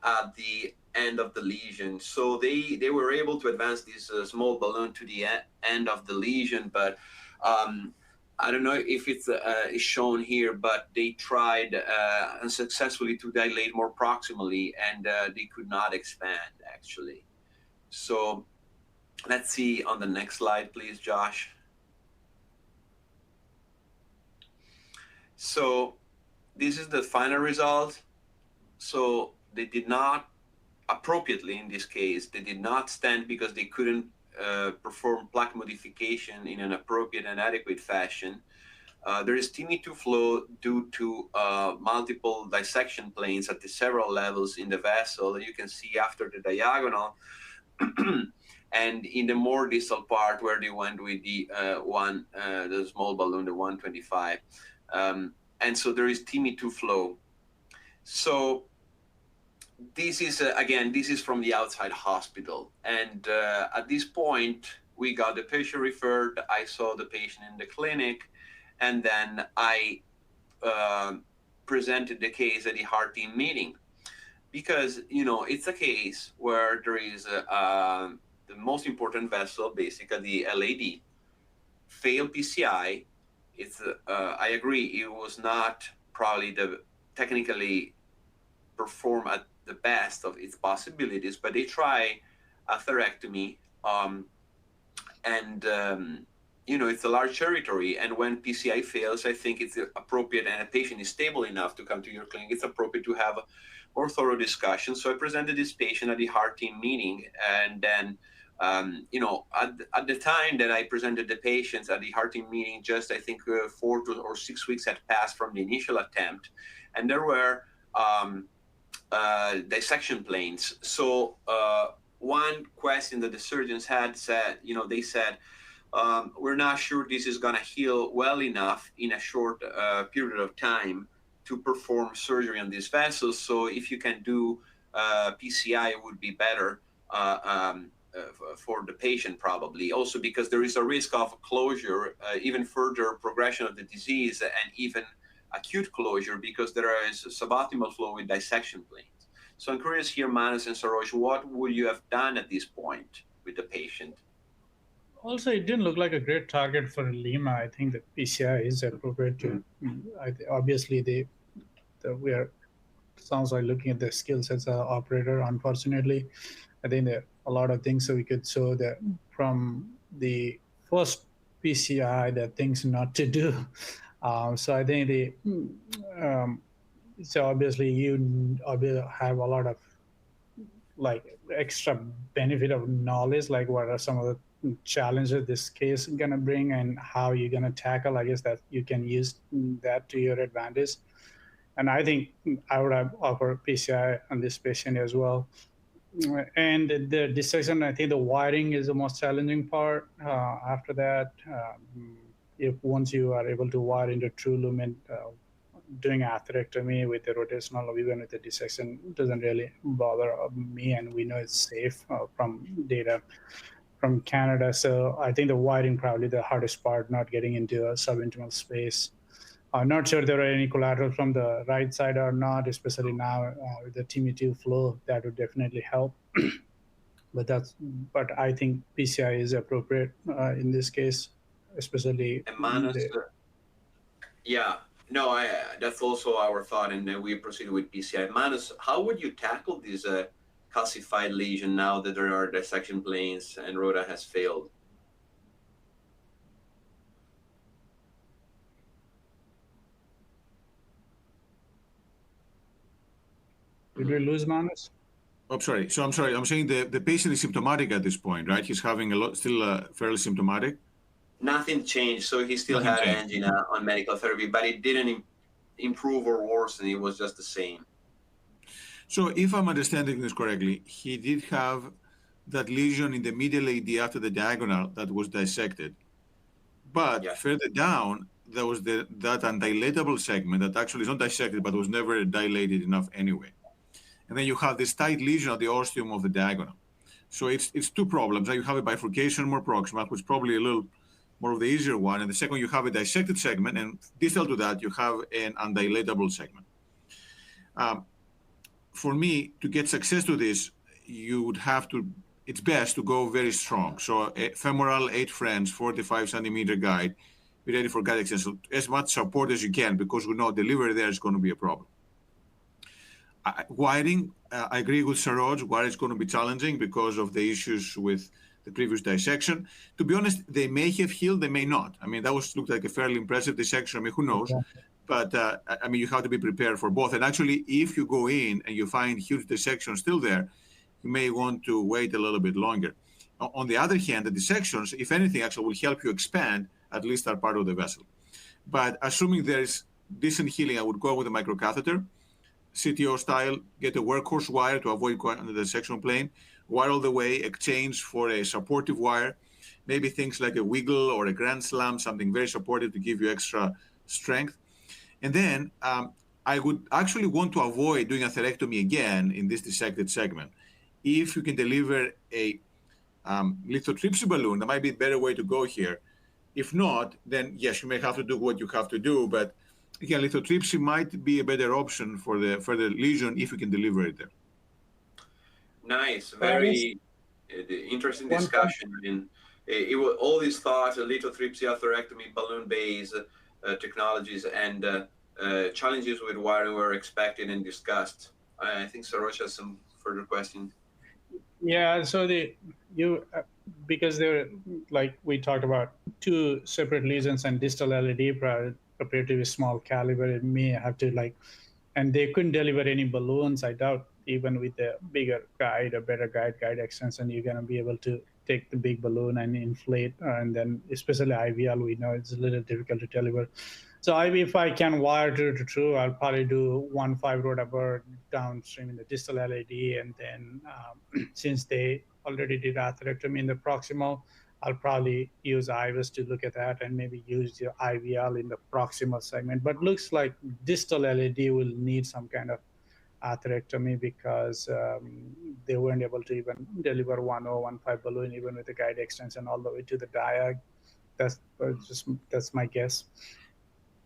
at the end of the lesion. So they were able to advance this small balloon to the end of the lesion, but I don't know if it's shown here, but they tried unsuccessfully to dilate more proximally, and they could not expand, actually. So let's see on the next slide, please, Josh. So this is the final result. So they did not, appropriately in this case, they did not stand because they couldn't perform plaque modification in an appropriate and adequate fashion. There is TIMI2 flow due to multiple dissection planes at the several levels in the vessel. You can see after the diagonal and in the more distal part where they went with the the small balloon, the 125. And so there is TIMI2 flow. So this is, again, this is from the outside hospital. And at this point, we got the patient referred. I saw the patient in the clinic. And then I presented the case at the heart team meeting. Because, you know, it's a case where there is the most important vessel, basically the LAD, failed PCI. It's I agree, it was not probably the technically perform at the best of its possibilities, but they try atherectomy, it's a large territory, and when PCI fails, I think it's appropriate, and a patient is stable enough to come to your clinic, it's appropriate to have a more thorough discussion. So I presented this patient at the heart team meeting, and then at the time that I presented the patients at the heart team meeting, just I think 4 or 6 weeks had passed from the initial attempt, and there were dissection planes. So one question that the surgeons had said, they said, we're not sure this is going to heal well enough in a short period of time to perform surgery on these vessels. So if you can do PCI, it would be better for the patient, probably. Also because there is a risk of closure, even further progression of the disease, and even acute closure, because there is suboptimal flow with dissection planes. So I'm curious here, Manos and Saroj, what would you have done at this point with the patient? Also, it didn't look like a great target for Lima. I think that PCI is appropriate to. Obviously, we are. Sounds like looking at the skill sets of the operator. Unfortunately, I think there are a lot of things that we could show that from the first PCI, that things not to do. So I think so obviously you have a lot of like extra benefit of knowledge, like what are some of the challenges this case is going to bring and how you're going to tackle. I guess that you can use that to your advantage. And I think I would have offered PCI on this patient as well. And the dissection, I think the wiring is the most challenging part. After that, if once you are able to wire into true lumen, doing atherectomy with the rotational or even with the dissection doesn't really bother me, and we know it's safe from data from Canada. So I think the wiring probably the hardest part, not getting into a subintimal space. I'm not sure there are any collateral from the right side or not, especially now with the TME2 flow, that would definitely help. But I think PCI is appropriate in this case, especially. And Manos, that's also our thought, and then we proceed with PCI. Manos, how would you tackle this calcified lesion now that there are dissection planes and ROTA has failed? Did we lose Manos? I'm sorry. So I'm sorry. I'm saying the patient is symptomatic at this point, right? He's having still fairly symptomatic. Nothing changed. So he still had angina on medical therapy, but it didn't improve or worsen. It was just the same. So if I'm understanding this correctly, he did have that lesion in the medial AD after the diagonal that was dissected. But further down, there was that undilatable segment that actually is not dissected, but was never dilated enough anyway. And then you have this tight lesion at the ostium of the diagonal. So it's two problems. You have a bifurcation more proximal, which is probably a little more of the easier one. And the second, you have a dissected segment. And distal to that, you have an undilatable segment. For me, to get success to this, you would have to, it's best to go very strong. So a femoral 8 French, 45 centimeter guide, be ready for guide extension. As much support as you can, because we know delivery there is going to be a problem. Wiring, I agree with Saroj. Wiring is going to be challenging because of the issues with the previous dissection. To be honest, they may have healed, they may not. I mean, that looked like a fairly impressive dissection. I mean, who knows? Okay. But I mean, you have to be prepared for both. And actually, if you go in and you find huge dissection still there, you may want to wait a little bit longer. On the other hand, the dissections, if anything, actually will help you expand at least that part of the vessel. But assuming there is decent healing, I would go with a microcatheter. CTO style, get a workhorse wire to avoid going under the sectional plane, wire all the way, exchange for a supportive wire, maybe things like a wiggle or a grand slam, something very supportive to give you extra strength. And then I would actually want to avoid doing atherectomy again in this dissected segment. If you can deliver a lithotripsy balloon, that might be a better way to go here. If not, then yes, you may have to do what you have to do, but again, lithotripsy might be a better option for the lesion if you can deliver it there. Nice, very. The interesting discussion. I mean, it was all these thoughts, lithotripsy, atherectomy, balloon-based technologies, and challenges with wiring were expected and discussed. I think Saroj has some further questions. Yeah, so because they're like we talked about, two separate lesions and distal LED appear to be small caliber. It may have to and they couldn't deliver any balloons. I doubt even with a bigger guide, a better guide extension, you're gonna be able to take the big balloon and inflate, and then especially IVL, we know it's a little difficult to deliver. So if I can wire to true, I'll probably do 1.5 rotabur downstream in the distal LED, and then since they already did atherectomy in the proximal, I'll probably use IVUS to look at that and maybe use the IVL in the proximal segment. But looks like distal LED will need some kind of atherectomy because they weren't able to even deliver 1.015 balloon even with the guide extension all the way to the diag. That's my guess.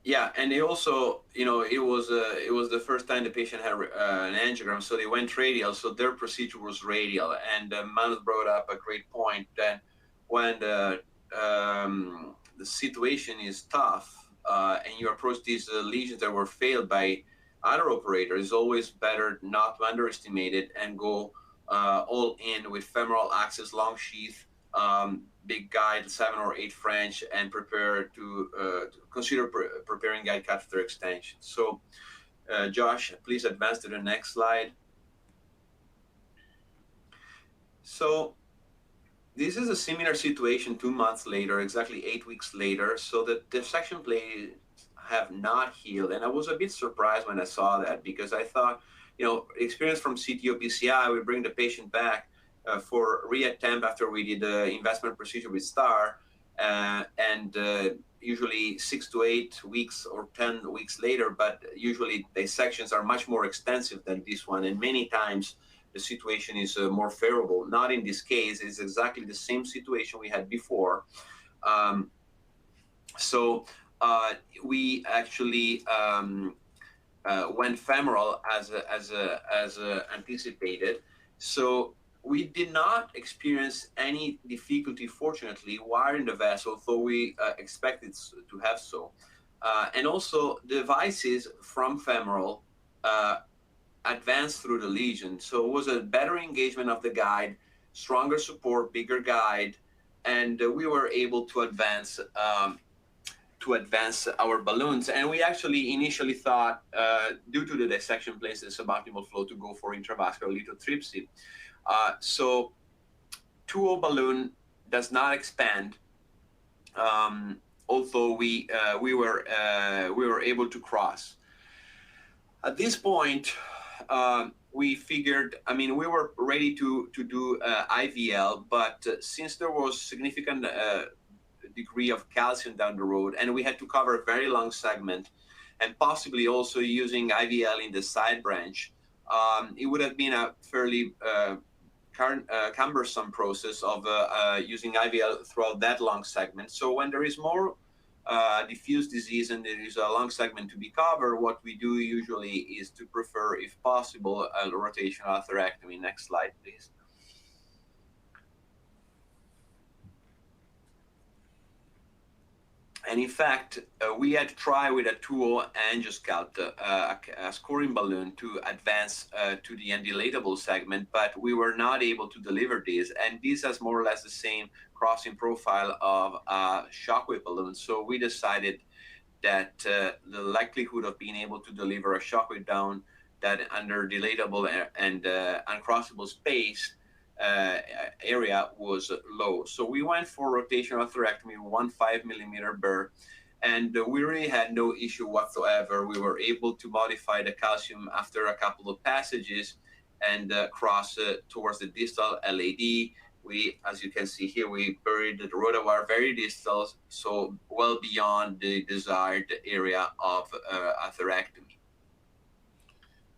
Yeah, and they also, it was the first time the patient had an angiogram, so they went radial, so their procedure was radial. And Manos brought up a great point that when the situation is tough and you approach these lesions that were failed by other operators, it's always better not to underestimate it and go all in with femoral access, long sheath, big guide, 7 or 8 French, and prepare to consider preparing guide catheter extension. So, Josh, please advance to the next slide. So, this is a similar situation 2 months later, exactly 8 weeks later. So the dissection plates have not healed, and I was a bit surprised when I saw that because I thought, experience from CTO PCI, we bring the patient back for reattempt after we did the investment procedure with STAR, and usually 6 to 8 weeks or 10 weeks later, but usually dissections are much more extensive than this one, and many times the situation is more favorable. Not in this case, it's exactly the same situation we had before. So we actually went femoral as anticipated. So we did not experience any difficulty, fortunately, wiring the vessel, though we expected to have so. And also, devices from femoral advanced through the lesion. So it was a better engagement of the guide, stronger support, bigger guide, and we were able to advance our balloons. And we actually initially thought, due to the dissection places, suboptimal flow, to go for intravascular lithotripsy. So 2.0 balloon does not expand, although we were able to cross. At this point, we figured, we were ready to do IVL, but since there was significant degree of calcium down the road, and we had to cover a very long segment, and possibly also using IVL in the side branch, it would have been a fairly cumbersome process of using IVL throughout that long segment. So when there is more diffuse disease and there is a long segment to be covered, what we do usually is to prefer, if possible, a rotational atherectomy. Next slide, please. And in fact, we had tried with a 2.0 angioscout, a scoring balloon, to advance to the undilatable segment, but we were not able to deliver this. And this has more or less the same crossing profile of a shockwave balloon. So we decided that the likelihood of being able to deliver a shockwave down that under dilatable and uncrossable space area was low. So we went for rotational atherectomy, 1.5 millimeter burr, and we really had no issue whatsoever. We were able to modify the calcium after a couple of passages and cross towards the distal LAD. We, as you can see here, we buried the rotawire very distal, so well beyond the desired area of atherectomy.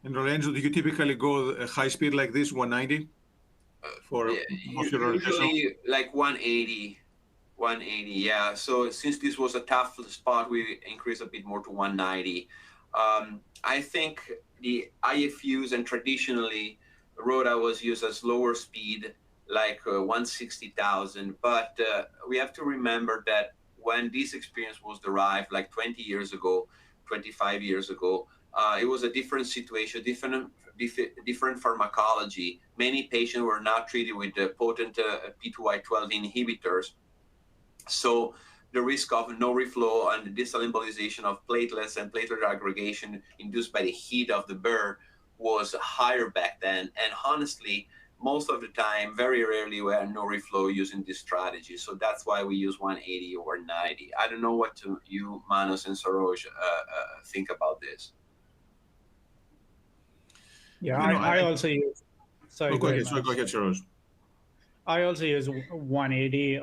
And Lorenzo, do you typically go a high speed like this, 190? For usually like 180, yeah. So since this was a tough spot, we increased a bit more to 190. I think the IFUs and traditionally Rota was used as lower speed like 160,000. But we have to remember that when this experience was derived, like 20 years ago, 25 years ago, it was a different situation, different pharmacology. Many patients were not treated with the potent P2Y12 inhibitors. So the risk of no reflow and the distal embolization of platelets and platelet aggregation induced by the heat of the burr was higher back then. And honestly, most of the time, very rarely, we had no reflow using this strategy. So that's why we use 180 or 90. I don't know what you, Manos and Saroj, think about this. Yeah, I also use. Sorry, go ahead, Saroj. I also use 180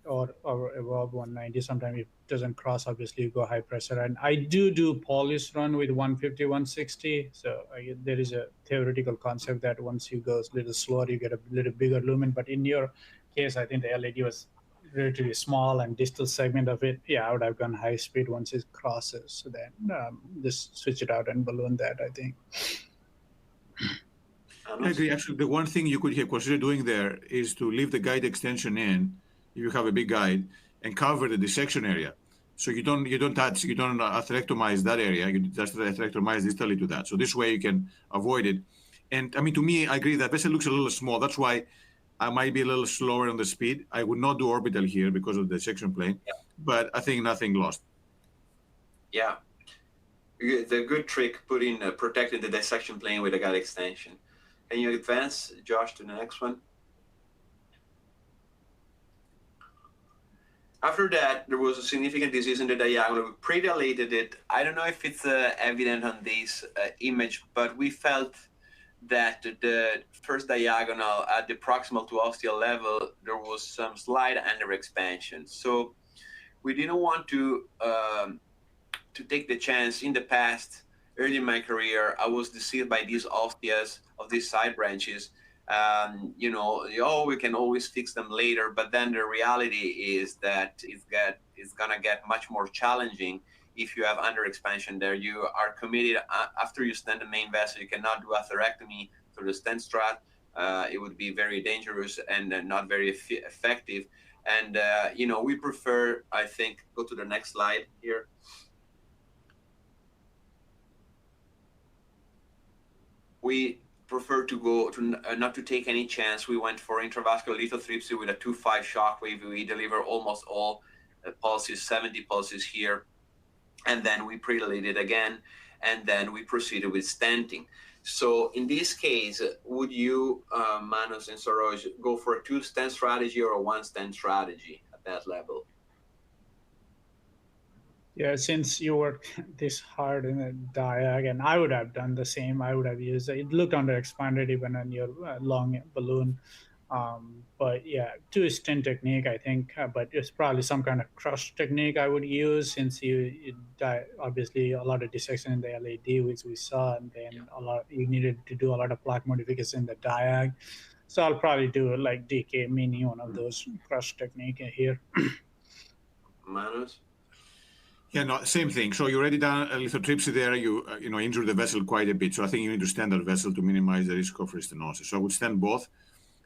or above 190. Sometimes it doesn't cross. Obviously, you go high pressure, and I do police run with 150, 160. So there is a theoretical concept that once you go a little slower, you get a little bigger lumen. But in your case, I think the LAD was relatively small and distal segment of it. Yeah, I would have gone high speed once it crosses. So then just switch it out and balloon that, I think. I agree. Actually, the one thing you could consider doing there is to leave the guide extension in, if you have a big guide, and cover the dissection area. So you don't atherectomize that area. You just atherectomize distally to that. So this way you can avoid it. And I mean, to me, I agree that vessel looks a little small. That's why I might be a little slower on the speed. I would not do orbital here because of the dissection plane, but I think nothing lost. Yeah, the good trick, protecting the dissection plane with a guide extension. Can you advance, Josh, to the next one? After that, there was a significant disease in the diagonal. We pre-dilated it. I don't know if it's evident on this image, but we felt that the first diagonal at the proximal to ostial level, there was some slight underexpansion. So we didn't want to take the chance. In the past, early in my career, I was deceived by these osteas of these side branches. We can always fix them later, but then the reality is that it's gonna get much more challenging if you have underexpansion there. You are committed after you stent the main vessel. You cannot do atherectomy through the stent strat. It would be very dangerous and not very effective. And we prefer, I think, go to the next slide here. We prefer to go to not to take any chance. We went for intravascular lithotripsy with a 2.5 shockwave. We deliver almost all pulses, 70 pulses here, and then we pre-dilated again, and then we proceeded with stenting. So in this case, would you, Manos and Saroj, go for a 2-stent strategy or a 1-stent strategy at that level? Yeah, since you worked this hard in the diag, and I would have done the same. I would have used it. Looked underexpanded even on your long balloon. But yeah, 2-stent technique, I think, but it's probably some kind of crush technique I would use, since obviously a lot of dissection in the LAD, which we saw, and then you needed to do a lot of plaque modification in the diag. So I'll probably do like DK mini, one of those crush technique here. Manos? Yeah, no, same thing. So you already done a lithotripsy there. You injured the vessel quite a bit. So I think you need to stent that vessel to minimize the risk of restenosis. So I would stent both.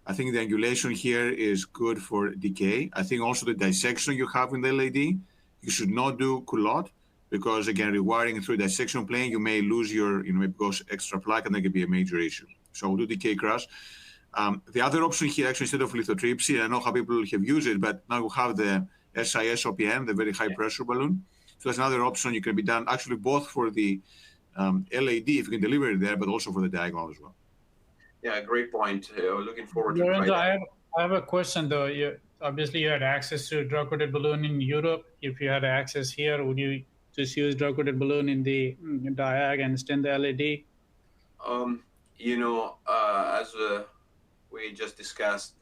I think the angulation here is good for decay. I think also the dissection you have in the LAD, you should not do culotte, because again, rewiring through dissection plane, you may lose your, it goes extra plaque, and that could be a major issue. So we'll do decay crush. The other option here, actually, instead of lithotripsy, I know how people have used it, but now we have the SIS OPM, the very high pressure balloon. So that's another option. You can be done actually both for the LAD, if you can deliver it there, but also for the diagonal as well. Yeah, great point. Looking forward to Lorenzo, try that. I have a question though. Obviously you had access to drug-coated balloon in Europe. If you had access here, would you just use drug-coated balloon in the diag and stent the LAD? As we just discussed,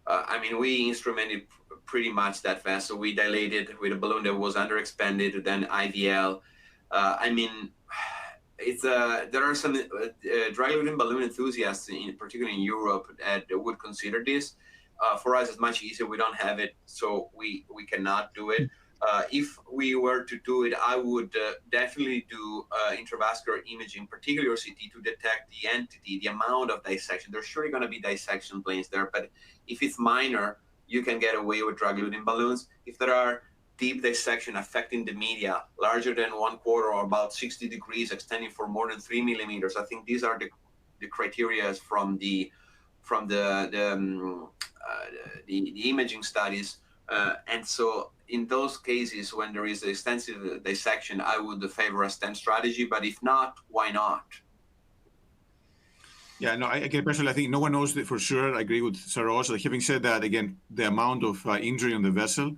we instrumented pretty much that vessel. We dilated with a balloon that was underexpanded, then IVL. There are some dry-eluting balloon enthusiasts, particularly in Europe, that would consider this. For us, it's much easier. We don't have it, so we cannot do it. If we were to do it, I would definitely do intravascular imaging, particularly CT, to detect the entity, the amount of dissection. There's surely going to be dissection planes there, but if it's minor, you can get away with drug-eluting balloons. If there are deep dissection affecting the media, larger than 1/4 or about 60 degrees, extending for more than 3 millimeters, I think these are the criteria from the imaging studies. And so in those cases, when there is extensive dissection, I would favor a stent strategy, but if not, why not? Yeah, no, again, personally, I think no one knows that for sure. I agree with Saroj. Having said that, again, the amount of injury on the vessel,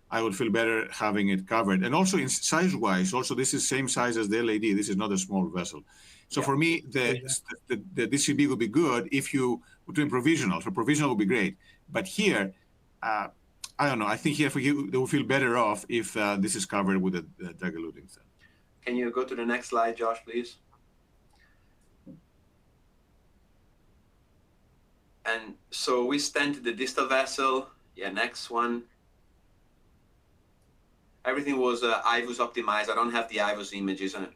I would feel better having it covered. And also in size-wise, also this is same size as the LAD. This is not a small vessel. So for me, the DCB would be good if you were doing provisional. So provisional would be great. But here, I don't know. I think here for you, they will feel better off if this is covered with a drug-eluting stent. Can you go to the next slide, Josh, please? And so we stented the distal vessel. Yeah, next one. Everything was IVUS optimized. I don't have the IVUS images, and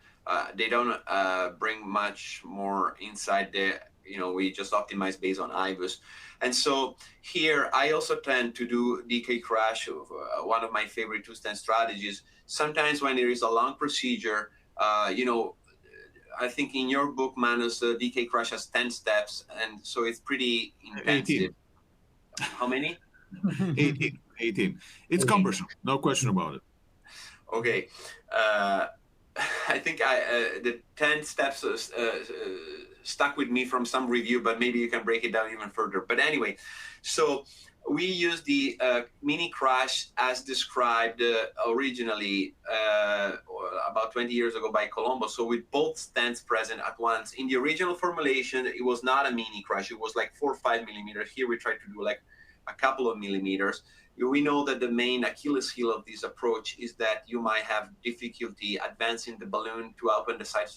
they don't bring much more insight there. You know, we just optimize based on IVUS. And so here, I also tend to do DK crash, one of my favorite two-stent strategies. Sometimes when there is a long procedure, you know, I think in your book, Manos, DK crash has 10 steps, and so it's pretty intensive. 18. How many? 18. It's cumbersome, no question about it. Okay. I think the 10 steps stuck with me from some review, but maybe you can break it down even further. But anyway, so we use the mini crash as described originally about 20 years ago by Colombo. So with both stents present at once. In the original formulation, it was not a mini crash. It was like 4 or 5 millimeters. Here we try to do like a couple of millimeters. We know that the main Achilles heel of this approach is that you might have difficulty advancing the balloon to open the side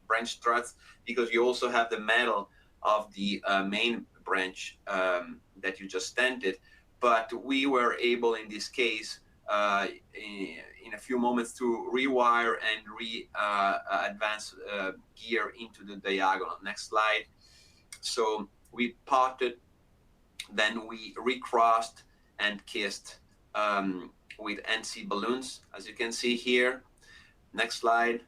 branch struts, because you also have the metal of the main branch that you just stented. But we were able in this case in a few moments to rewire and advance gear into the diagonal. Next slide. So we potted, then we recrossed and kissed with NC balloons, as you can see here. Next slide.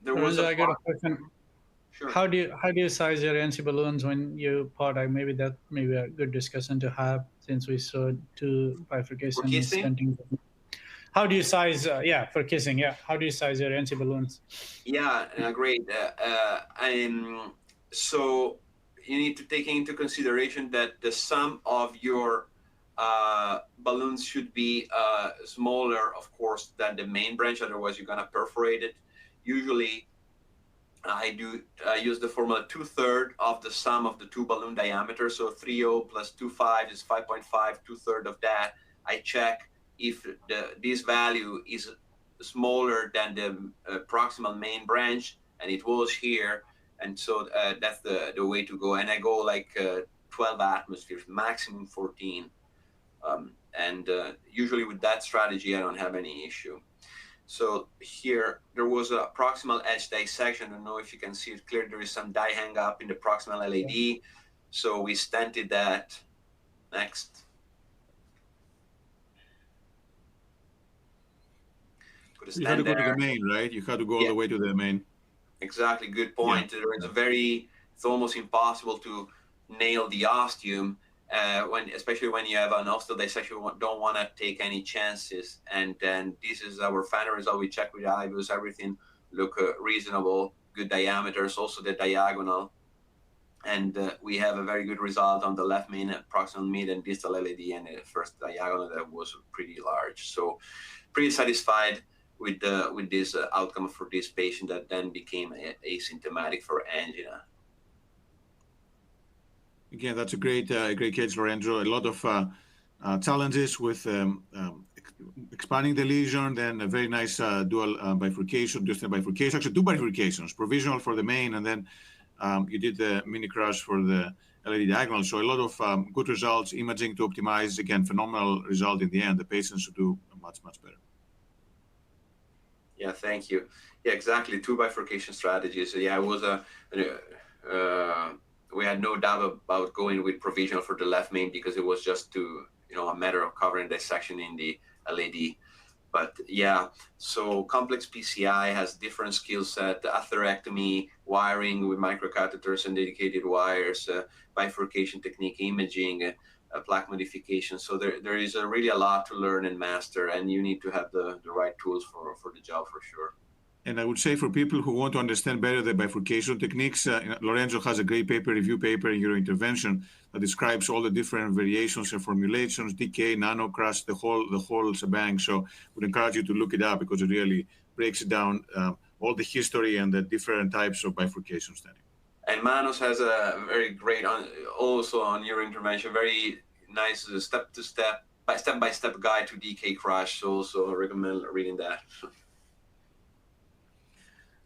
There was I got a question. Sure. How do you size your NC balloons when you pot? Maybe that may be a good discussion to have, since we saw two bifurcations. Stenting. How do you size? For kissing. Yeah. How do you size your NC balloons? Yeah, great. So you need to take into consideration that the sum of your balloons should be smaller, of course, than the main branch. Otherwise, you're gonna perforate it. Usually, I use the formula 2/3 of the sum of the two balloon diameters. So 3.0 plus 2.5 is 5.5. 2/3 of that. I check if this value is smaller than the proximal main branch, and it was here. And so that's the way to go. And I go like 12 atmospheres, maximum 14. And usually with that strategy, I don't have any issue. So here, there was a proximal edge dissection. I don't know if you can see it clear. There is some dye hang up in the proximal LAD. So we stented that. Next. You had to go to the main, right? You had to go all the way to the main. Exactly, good point. Yeah. It's almost impossible to nail the ostium, especially when you have an osteo dissection. You don't want to take any chances. And then this is our final result. We check with IVUS, everything look reasonable, good diameters, also the diagonal. And we have a very good result on the left main, proximal mid, and distal LAD, and the first diagonal that was pretty large. So pretty satisfied with this outcome for this patient that then became asymptomatic for angina. Again, that's a great case, Lorenzo. A lot of challenges with expanding the lesion, then a very nice dual bifurcation, distal bifurcation, actually 2 bifurcations, provisional for the main, and then you did the mini crash for the LAD diagonal. So a lot of good results, imaging to optimize, again, phenomenal result in the end. The patients should do much, much better. Yeah, thank you. Yeah, exactly. 2 bifurcation strategies. Yeah, it was we had no doubt about going with provisional for the left main because it was just a matter of covering dissection in the LAD. But yeah, so complex PCI has different skill set, atherectomy, wiring with microcatheters and dedicated wires, bifurcation technique, imaging, plaque modification. So there is really a lot to learn and master, and you need to have the right tools for the job for sure. And I would say for people who want to understand better the bifurcation techniques, Lorenzo has a great review paper in your intervention that describes all the different variations and formulations, DK, nanocrust, the whole shebang. So I would encourage you to look it up because it really breaks down all the history and the different types of bifurcation study. And Manos has a very great, also on your intervention, very nice step-by-step guide to DK crash. So also recommend reading that.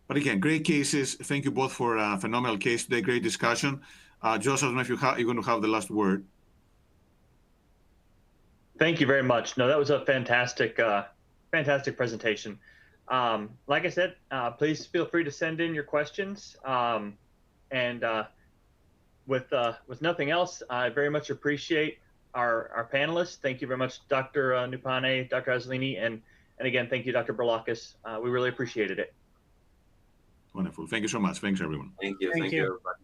But again, great cases. Thank you both for a phenomenal case today. Great discussion. Josh, I don't know if you're going to have the last word. Thank you very much. No, that was a fantastic presentation. Like I said, please feel free to send in your questions. And with nothing else, I very much appreciate our panelists. Thank you very much, Dr. Neupane, Dr. Azzalini, and again, thank you, Dr. Brilakis. We really appreciated it. Wonderful. Thank you so much. Thanks, everyone. Thank you. Thank you, everybody.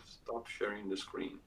Stop sharing the screen.